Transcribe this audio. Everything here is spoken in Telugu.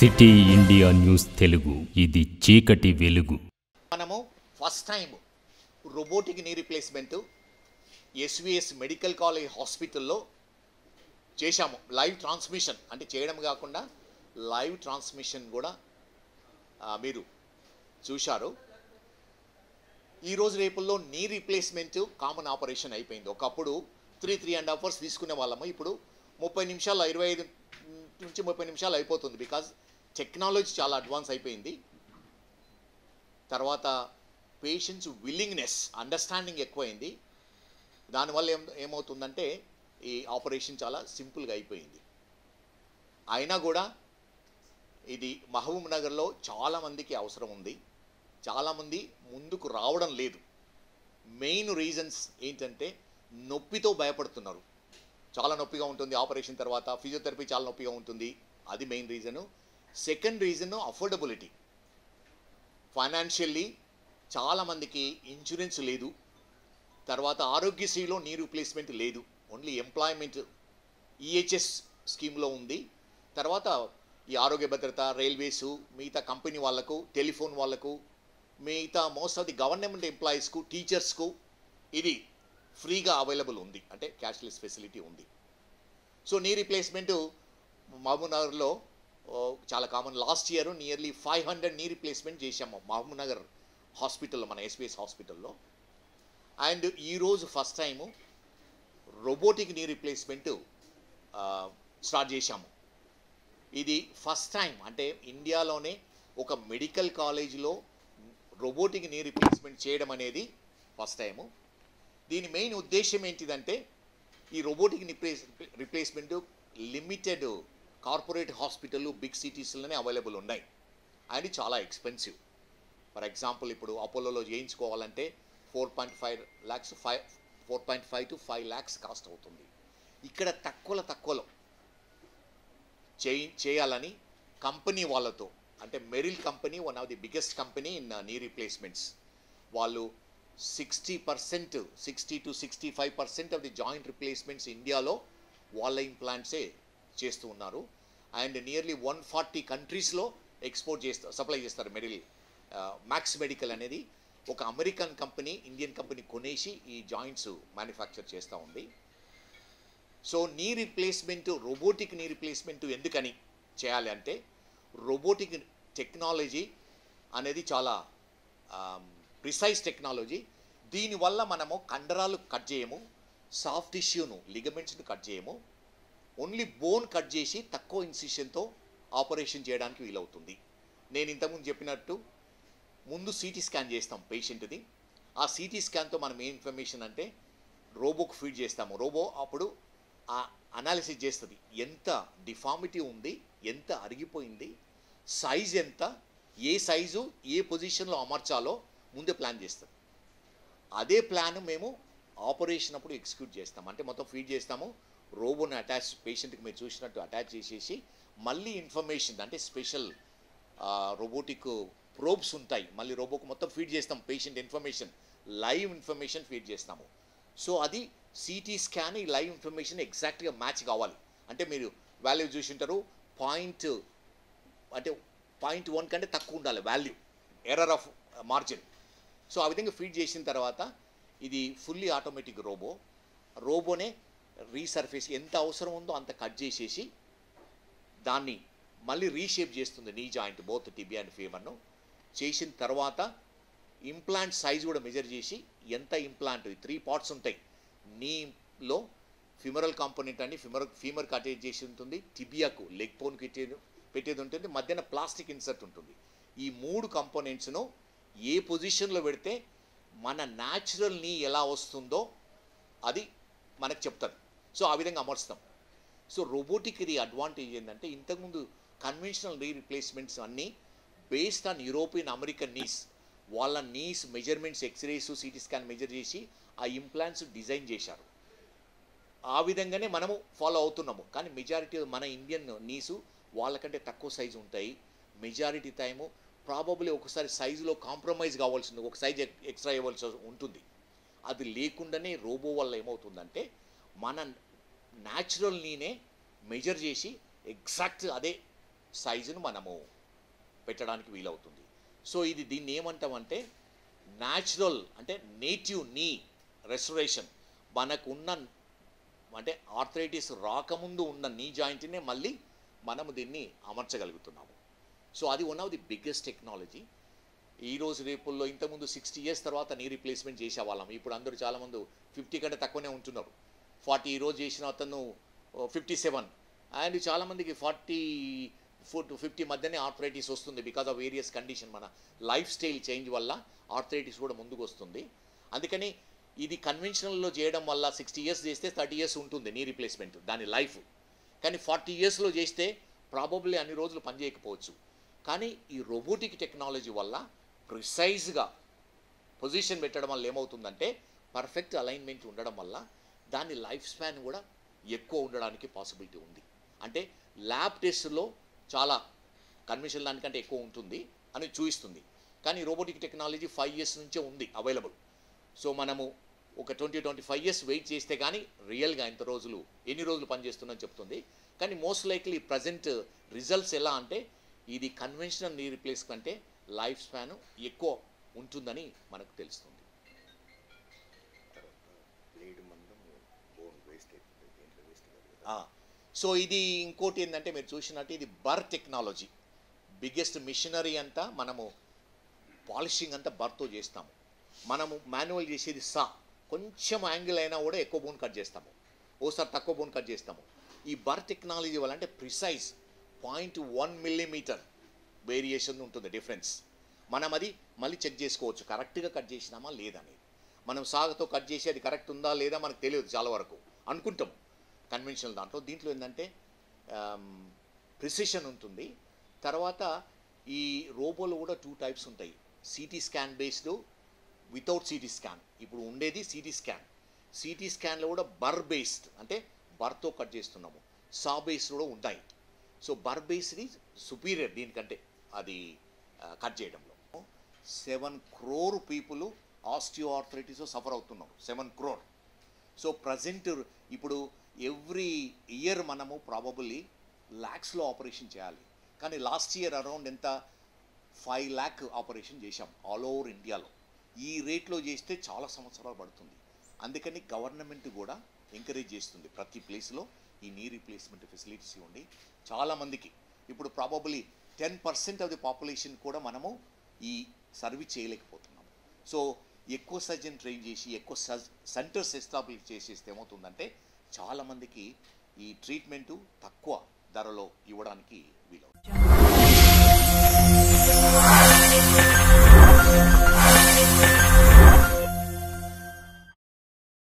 సిటీ ఇండియా న్యూస్ తెలుగు, ఇది చీకటి వెలుగు. మనము first time robotic knee replacement SVS medical college హాస్పిటల్లో చేశాము. లైవ్ ట్రాన్స్మిషన్ అంటే చేయడం కాకుండా లైవ్ ట్రాన్స్మిషన్ కూడా మీరు చూశారు. ఈరోజు రేపుల్లో నీ రీప్లేస్మెంట్ కామన్ ఆపరేషన్ అయిపోయింది. ఒకప్పుడు 3.5 అవర్స్ తీసుకునే వాళ్ళము, ఇప్పుడు 30 నిమిషాలు 25 నుంచి 30 నిమిషాలు అయిపోతుంది. బికాజ్ టెక్నాలజీ చాలా అడ్వాన్స్ అయిపోయింది. తర్వాత పేషెంట్స్ విల్లింగ్నెస్, అండర్స్టాండింగ్ ఎక్కువైంది. దానివల్ల ఏమవుతుందంటే ఈ ఆపరేషన్ చాలా సింపుల్గా అయిపోయింది. అయినా కూడా ఇది మహబూబ్ నగర్లో చాలామందికి అవసరం ఉంది. చాలామంది ముందుకు రావడం లేదు. మెయిన్ రీజన్స్ ఏంటంటే నొప్పితో భయపడుతున్నారు. చాలా నొప్పిగా ఉంటుంది ఆపరేషన్ తర్వాత, ఫిజియోథెరపీ చాలా నొప్పిగా ఉంటుంది, అది main reason. Second reason affordability. Financially చాలామందికి ఇన్సూరెన్స్ లేదు. తర్వాత ఆరోగ్యశ్రీలో నీ రీప్లేస్మెంట్ లేదు, ఓన్లీ ఎంప్లాయ్మెంట్ ఈహెచ్ఎస్ స్కీమ్లో ఉంది. తర్వాత ఈ ఆరోగ్య భద్రత, రైల్వేసు, మిగతా కంపెనీ వాళ్ళకు, టెలిఫోన్ వాళ్ళకు, మిగతా మోస్ట్ ఆఫ్ ది గవర్నమెంట్ ఎంప్లాయీస్కు, టీచర్స్కు ఇది ఫ్రీగా అవైలబుల్ ఉంది, అంటే క్యాష్లెస్ ఫెసిలిటీ ఉంది. సో నీ రీప్లేస్మెంట్ మహబూబ్ నగర్లో చాలా common. Last year nearly 500 knee replacement చేశాము మహబూబ్ నగర్ హాస్పిటల్లో, మన ఎస్విఎస్ హాస్పిటల్లో. అండ్ ఈరోజు first time robotic knee replacement start చేశాము. ఇది ఫస్ట్ టైం, అంటే ఇండియాలోనే ఒక మెడికల్ కాలేజీలో రోబోటిక్ నీ రీప్లేస్మెంట్ చేయడం అనేది ఫస్ట్ టైము. దీని మెయిన్ ఉద్దేశం ఏంటిదంటే ఈ robotic replacement limited corporate hospital big సిటీస్లోనే అవైలబుల్ ఉన్నాయి. అండ్ చాలా ఎక్స్పెన్సివ్. ఫర్ ఎగ్జాంపుల్ ఇప్పుడు అపోలోలో చేయించుకోవాలంటే 4.5 to 5 lakhs కాస్ట్ అవుతుంది. ఇక్కడ తక్కువలో చేయాలని కంపెనీ వాళ్ళతో, అంటే Meril company one of the biggest company in knee replacements, వాళ్ళు 60% 60 to 65% of the joint replacements ఇండియాలో వాళ్ళ ఇంప్లాంట్సే చేస్తూ ఉన్నారు. అండ్ నియర్లీ 140 కంట్రీస్లో సప్లై చేస్తారు. మెడిల్ మ్యాక్స్ మెడికల్ అనేది ఒక అమెరికన్ కంపెనీ, ఇండియన్ కంపెనీ కొనేసి ఈ జాయింట్స్ మ్యానుఫ్యాక్చర్ చేస్తూ ఉంది. So knee replacement, robotic knee replacement ఎందుకని చేయాలి అంటే, రోబోటిక్ టెక్నాలజీ అనేది చాలా ప్రిసైజ్ టెక్నాలజీ. దీనివల్ల మనము కండరాలు కట్ చేయము, సాఫ్ట్ టిష్యూను, లిగమెంట్స్ను కట్ చేయము, ఓన్లీ బోన్ కట్ చేసి తక్కువ ఇన్సిషన్తో ఆపరేషన్ చేయడానికి వీలవుతుంది. నేను ఇంతకుముందు చెప్పినట్టు ముందు సిటీ స్కాన్ చేస్తాం పేషెంట్ది. ఆ సిటీ స్కాన్తో మనం ఏ ఇన్ఫర్మేషన్ అంటే రోబోకు ఫీడ్ చేస్తాము. రోబో అప్పుడు ఆ అనాలిసిస్ చేస్తుంది, ఎంత డిఫార్మిటీ ఉంది, ఎంత అరిగిపోయింది, సైజ్ ఎంత, ఏ సైజు ఏ పొజిషన్లో అమర్చాలో ముందే ప్లాన్ చేస్తుంది. అదే ప్లాన్ మేము ఆపరేషన్ అప్పుడు ఎగ్జిక్యూట్ చేస్తాం. అంటే మొత్తం ఫీడ్ చేస్తాము, రోబోని అటాచ్, పేషెంట్కి మీరు చూసినట్టు అటాచ్ చేసేసి మళ్ళీ ఇన్ఫర్మేషన్, అంటే స్పెషల్ రోబోటిక్ ప్రోబ్స్ ఉంటాయి, మళ్ళీ రోబోకు మొత్తం ఫీడ్ చేస్తాం. Patient information, live information feed చేస్తాము. సో అది సిటీ స్కాన్, ఈ లైవ్ ఇన్ఫర్మేషన్ ఎగ్జాక్ట్గా మ్యాచ్ కావాలి. అంటే మీరు వాల్యూ చూసి ఉంటారు, 0.1 కంటే తక్కువ ఉండాలి value, error of margin. So ఆ విధంగా ఫీడ్ చేసిన తర్వాత ఇది ఫుల్లీ ఆటోమేటిక్ రోబోనే రీసర్ఫేస్ ఎంత అవసరం ఉందో అంత కట్ చేసేసి దాన్ని మళ్ళీ రీషేప్ చేస్తుంది. Knee joint, both tibia and ఫీమర్ను చేసిన తర్వాత ఇంప్లాంట్ సైజ్ కూడా మెజర్ చేసి ఎంత ఇంప్లాంట్, 3 parts ఉంటాయి. నీలో ఫిమరల్ కాంపోనెంట్ అని ఫీమర్కి అటాచ్ చేసి ఉంటుంది, టిబియాకు లెగ్ బోన్కి పెట్టేది ఉంటుంది, మధ్యన ప్లాస్టిక్ ఇన్సర్ట్ ఉంటుంది. ఈ 3 కంపోనెంట్స్ను ఏ పొజిషన్లో పెడితే మన న్యాచురల్ నీ ఎలా వస్తుందో అది మనకు చెప్తుంది. సో ఆ విధంగా అమర్స్తాం. సో రోబోటిక్ ఇది అడ్వాంటేజ్ ఏంటంటే, ఇంతకుముందు కన్వెన్షనల్ నీ రీప్లేస్మెంట్స్ అన్నీ based on European, American knees, వాళ్ళ knees measurements, X-rays, CT scan measure చేసి ఆ ఇంప్లాంట్స్ డిజైన్ చేశారు. ఆ విధంగానే మనము ఫాలో అవుతున్నాము. కానీ మెజారిటీ మన ఇండియన్ నీసు వాళ్ళకంటే తక్కువ సైజు ఉంటాయి. మెజారిటీ టైము ప్రాబబ్లీ ఒకసారి సైజులో కాంప్రమైజ్ కావాల్సింది, ఒక సైజ్ ఎక్స్ట్రా ఇవ్వాల్సి ఉంటుంది. అది లేకుండానే రోబో వల్ల ఏమవుతుందంటే మన న్యాచురల్ నీనే మెజర్ చేసి ఎగ్జాక్ట్ అదే సైజును మనము పెట్టడానికి వీలవుతుంది. సో ఇది దీన్ని ఏమంటామంటే న్యాచురల్ అంటే నేటివ్ నీ రెస్టరేషన్. మనకున్న అంటే ఆర్థరైటిస్ రాకముందు ఉన్న నీ జాయింట్నే మళ్ళీ మనము దీన్ని అమర్చగలుగుతున్నాము. సో అది one of the biggest technology. ఈరోజు రేపుల్లో ఇంతకుముందు 60 years తర్వాత నీ రీప్లేస్మెంట్ చేసేవాళ్ళం. ఇప్పుడు అందరూ చాలామంది 50 కంటే తక్కువనే ఉంటున్నారు. 40 ఈరోజు చేసిన అతను 57 అండ్ చాలామందికి 44 to 50 మధ్యనే ఆర్థరైటిస్ వస్తుంది బికాజ్ ఆఫ్ వేరియస్ కండిషన్. మన లైఫ్ స్టైల్ చేంజ్ వల్ల ఆర్థరైటిస్ కూడా ముందుకు వస్తుంది. అందుకని ఇది కన్వెన్షనల్లో చేయడం వల్ల 60 years చేస్తే 30 years ఉంటుంది నీ రీప్లేస్మెంట్ దాని లైఫ్. కానీ 40 yearsలో చేస్తే ప్రాబబ్లీ అన్ని రోజులు పనిచేయకపోవచ్చు. కానీ ఈ రోబోటిక్ టెక్నాలజీ వల్ల ప్రిసైజ్గా పొజిషన్ పెట్టడం వల్ల ఏమవుతుందంటే పర్ఫెక్ట్ అలైన్మెంట్ ఉండడం వల్ల దాని లైఫ్ స్పాన్ కూడా ఎక్కువ ఉండడానికి పాసిబిలిటీ ఉంది. అంటే ల్యాబ్ టెస్ట్లో చాలా కన్వెన్షనల్ దానికంటే ఎక్కువ ఉంటుంది అని చూపిస్తుంది. కానీ రోబోటిక్ టెక్నాలజీ 5 years నుంచే ఉంది అవైలబుల్. సో మనము ఒక 20-25 years వెయిట్ చేస్తే కానీ రియల్గా ఎన్ని రోజులు పనిచేస్తుందని చెప్తుంది. కానీ మోస్ట్ లైక్లీ ప్రజెంట్ రిజల్ట్స్ ఎలా అంటే ఇది కన్వెన్షనల్ నీ రీప్లేస్ కంటే లైఫ్ స్పాన్ ఎక్కువ ఉంటుందని మనకు తెలుస్తుంది. సో ఇది ఇంకోటి ఏంటంటే మీరు చూసినట్టు ఇది బర్ టెక్నాలజీ. బిగ్గెస్ట్ మిషనరీ అంతా మనము పాలిషింగ్ అంతా బర్తో చేస్తాము. మనము మాన్యువల్ చేసేది కొంచెం యాంగిల్ అయినా కూడా ఎక్కువ బోన్ కట్ చేస్తాము, ఓసారి తక్కువ బోన్ కట్ చేస్తాము. ఈ బర్ టెక్నాలజీ వల్ల అంటే ప్రిసైజ్ 0.1 millimeter వేరియేషన్ ఉంటుంది డిఫరెన్స్. మనం అది మళ్ళీ చెక్ చేసుకోవచ్చు కరెక్ట్గా కట్ చేసినామా లేదని. మనం సాగుతో కట్ చేసి అది కరెక్ట్ ఉందా లేదా మనకు తెలియదు, చాలా వరకు అనుకుంటాం కన్వెన్షనల్ దాంట్లో. దీంట్లో ఏంటంటే ప్రిసిషన్ ఉంటుంది. తర్వాత ఈ రోబోలో కూడా 2 types ఉంటాయి, CT scan based, without CT scan. ఇప్పుడు ఉండేది సిటీ స్కాన్. సిటీ స్కాన్లో కూడా బర్ బేస్డ్ అంటే బర్తో కట్ చేస్తున్నాము, బేస్డ్ కూడా ఉంటాయి. సో బర్ బేస్డ్ సుపీరియర్ దీనికంటే అది కట్ చేయడంలో. 7 crore people osteo arthritis suffer అవుతున్నారు, 7 crore. సో ప్రజెంట్ ఇప్పుడు ఎవ్రీ ఇయర్ మనము ప్రాబబుల్లీ lakhsలో ఆపరేషన్ చేయాలి. కానీ లాస్ట్ ఇయర్ అరౌండ్ ఎంత 5 lakh ఆపరేషన్ చేశాం ఆల్ ఓవర్ ఇండియాలో. ఈ రేట్లో చేస్తే చాలా సంవత్సరాలు పడుతుంది. అందుకని గవర్నమెంట్ కూడా ఎంకరేజ్ చేస్తుంది ప్రతి ప్లేస్లో ఈ నీ రీప్లేస్మెంట్ ఫెసిలిటీస్ ఉండి చాలామందికి. ఇప్పుడు ప్రాబబుల్లీ 10% ఆఫ్ ది పాపులేషన్ కూడా మనము ఈ సర్వీస్ చేయలేకపోతున్నాము. సో ఎక్కువ సర్జన్ ట్రైన్ చేసి ఎక్కువ సెంటర్స్ ఎస్టాబ్లిష్ చేసేస్తే ఏమవుతుందంటే చాలామందికి ఈ ట్రీట్మెంటు తక్కువ ధరలో ఇవ్వడానికి వీలవుతుంది.